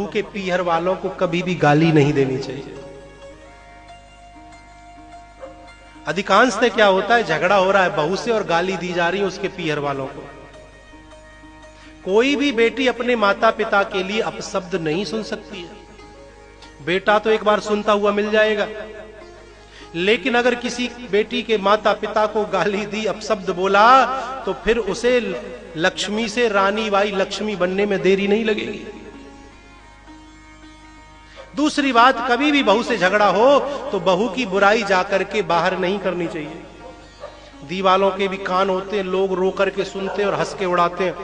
के पीहर वालों को कभी भी गाली नहीं देनी चाहिए। अधिकांश से क्या होता है, झगड़ा हो रहा है बहू से और गाली दी जा रही है उसके पीहर वालों को। कोई भी बेटी अपने माता पिता के लिए अपशब्द नहीं सुन सकती है। बेटा तो एक बार सुनता हुआ मिल जाएगा, लेकिन अगर किसी बेटी के माता पिता को गाली दी, अपशब्द बोला, तो फिर उसे लक्ष्मी से रानी बाई लक्ष्मी बनने में देरी नहीं लगेगी। दूसरी बात, कभी भी बहू से झगड़ा हो तो बहू की बुराई जाकर के बाहर नहीं करनी चाहिए। दीवालों के भी कान होते हैं, लोग रो करके सुनते हैं और हंस के उड़ाते हैं।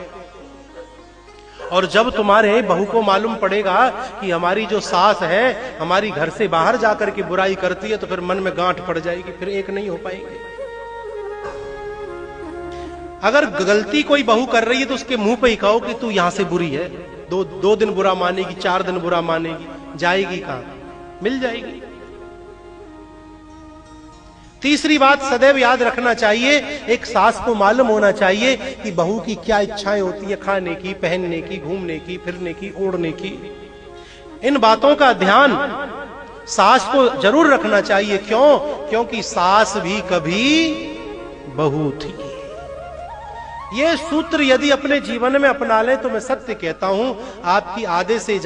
और जब तुम्हारे बहू को मालूम पड़ेगा कि हमारी जो सास है हमारी घर से बाहर जाकर के बुराई करती है, तो फिर मन में गांठ पड़ जाएगी, फिर एक नहीं हो पाएंगे। अगर गलती कोई बहू कर रही है तो उसके मुंह पे ही कहो कि तू यहां से बुरी है। दो दिन बुरा मानेगी, 4 दिन बुरा मानेगी, जाएगी कहां? मिल जाएगी। तीसरी बात सदैव याद रखना चाहिए, एक सास को मालूम होना चाहिए कि बहू की क्या इच्छाएं होती है, खाने की, पहनने की, घूमने की, फिरने की, ओढ़ने की। इन बातों का ध्यान सास को जरूर रखना चाहिए। क्यों? क्योंकि सास भी कभी बहू थी। ये सूत्र यदि अपने जीवन में अपना लें तो मैं सत्य कहता हूं, आपकी आधे से